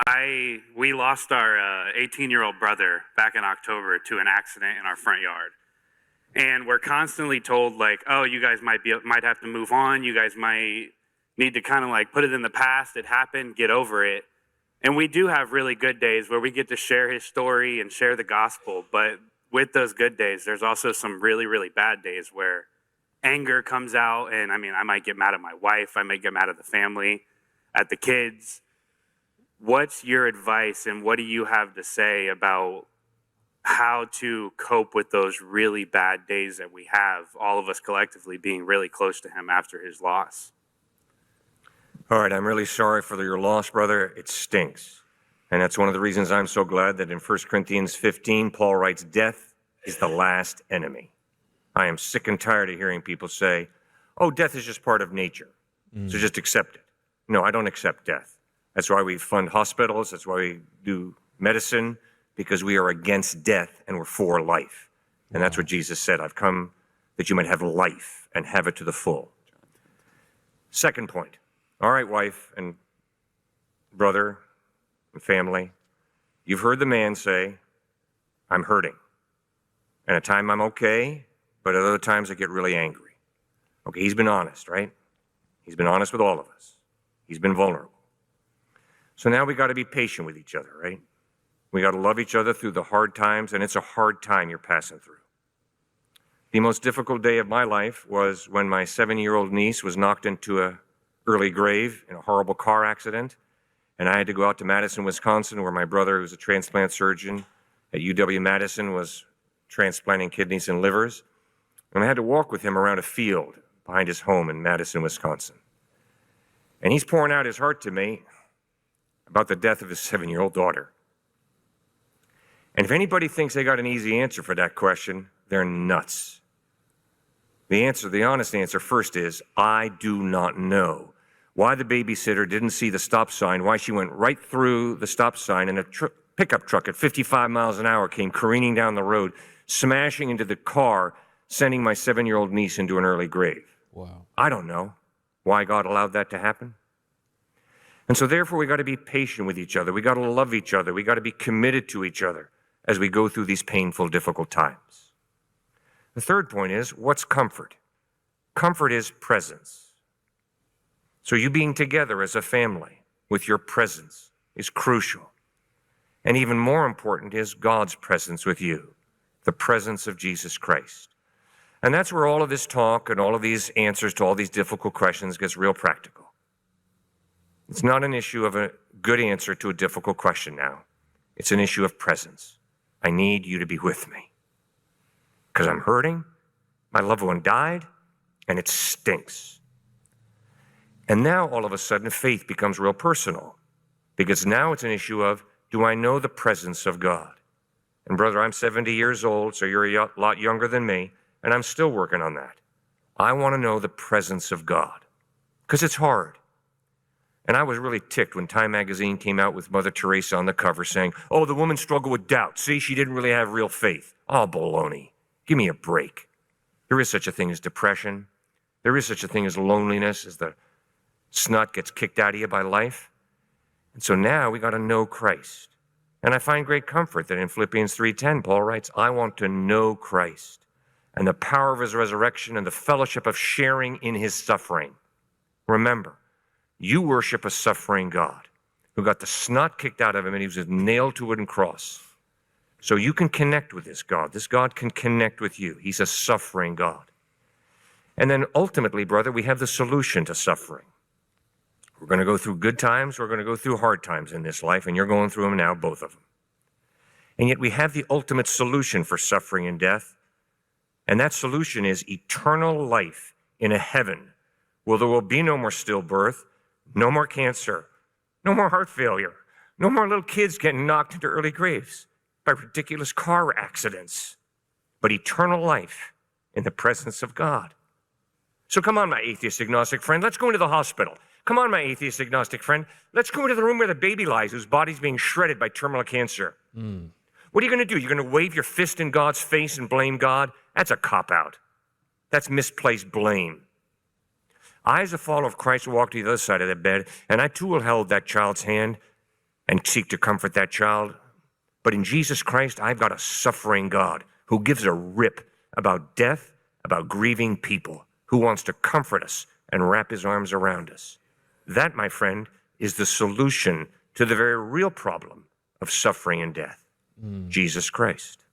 We lost our 18-year-old brother back in October to an accident in our front yard. And we're constantly told, like, oh, you guys might have to move on. You guys might need to kind of like put it in the past. It happened, get over it. And we do have really good days where we get to share his story and share the gospel. But with those good days, there's also some really, really bad days where anger comes out. And I mean, I might get mad at my wife. I might get mad at the family, at the kids. What's your advice and what do you have to say about how to cope with those really bad days that we have, all of us collectively being really close to him after his loss? All right, I'm really sorry for your loss, brother. It stinks. And that's one of the reasons I'm so glad that in 1 Corinthians 15, Paul writes, death is the last enemy. I am sick and tired of hearing people say, oh, death is just part of nature, so just accept it. No, I don't accept death. That's why we fund hospitals. That's why we do medicine, because we are against death and we're for life. And that's what Jesus said. I've come that you might have life and have it to the full. Second point. All right, wife and brother and family, you've heard the man say, I'm hurting. And at times I'm okay, but at other times I get really angry. Okay, he's been honest, right? He's been honest with all of us. He's been vulnerable. So now we got to be patient with each other, right? We got to love each other through the hard times, and it's a hard time you're passing through. The most difficult day of my life was when my 7-year-old niece was knocked into an early grave in a horrible car accident, and I had to go out to Madison, Wisconsin, where my brother, who's a transplant surgeon at UW-Madison, was transplanting kidneys and livers, and I had to walk with him around a field behind his home in Madison, Wisconsin. And he's pouring out his heart to me about the death of his 7-year-old daughter. And if anybody thinks they got an easy answer for that question, they're nuts. The honest answer first is, I do not know why the babysitter didn't see the stop sign, why she went right through the stop sign and a pickup truck at 55 miles an hour came careening down the road, smashing into the car, sending my 7-year-old niece into an early grave. Wow. I don't know why God allowed that to happen. And so therefore we got to be patient with each other. We got to love each other. We got to be committed to each other as we go through these painful, difficult times. The third point is, what's comfort? Comfort is presence. So you being together as a family with your presence is crucial. And even more important is God's presence with you, the presence of Jesus Christ. And that's where all of this talk and all of these answers to all these difficult questions gets real practical. It's not an issue of a good answer to a difficult question now. It's an issue of presence. I need you to be with me because I'm hurting. My loved one died and it stinks. And now all of a sudden faith becomes real personal because now it's an issue of, do I know the presence of God? And brother, I'm 70 years old, so you're a lot younger than me, and I'm still working on that. I want to know the presence of God because it's hard. And I was really ticked when Time magazine came out with Mother Teresa on the cover saying, oh, the woman struggled with doubt. See, she didn't really have real faith. Oh, baloney. Give me a break. There is such a thing as depression. There is such a thing as loneliness, as the snot gets kicked out of you by life. And so now we got to know Christ. And I find great comfort that in Philippians 3:10, Paul writes, I want to know Christ and the power of his resurrection and the fellowship of sharing in his suffering. Remember, you worship a suffering God who got the snot kicked out of him and he was nailed to a wooden cross. So you can connect with this God. This God can connect with you. He's a suffering God. And then ultimately, brother, we have the solution to suffering. We're going to go through good times. We're going to go through hard times in this life, and you're going through them now, both of them. And yet we have the ultimate solution for suffering and death. And that solution is eternal life in a heaven where there will be no more stillbirth, no more cancer, no more heart failure, no more little kids getting knocked into early graves by ridiculous car accidents, but eternal life in the presence of God. So come on, my atheist agnostic friend, let's go into the hospital. Come on, my atheist agnostic friend, let's go into the room where the baby lies, whose body's being shredded by terminal cancer. What are you going to do? You're going to wave your fist in God's face and blame God? That's a cop-out. That's misplaced blame. I, as a follower of Christ, will walk to the other side of that bed, and I too will hold that child's hand and seek to comfort that child. But in Jesus Christ, I've got a suffering God who gives a rip about death, about grieving people, who wants to comfort us and wrap his arms around us. That, my friend, is the solution to the very real problem of suffering and death. Jesus Christ.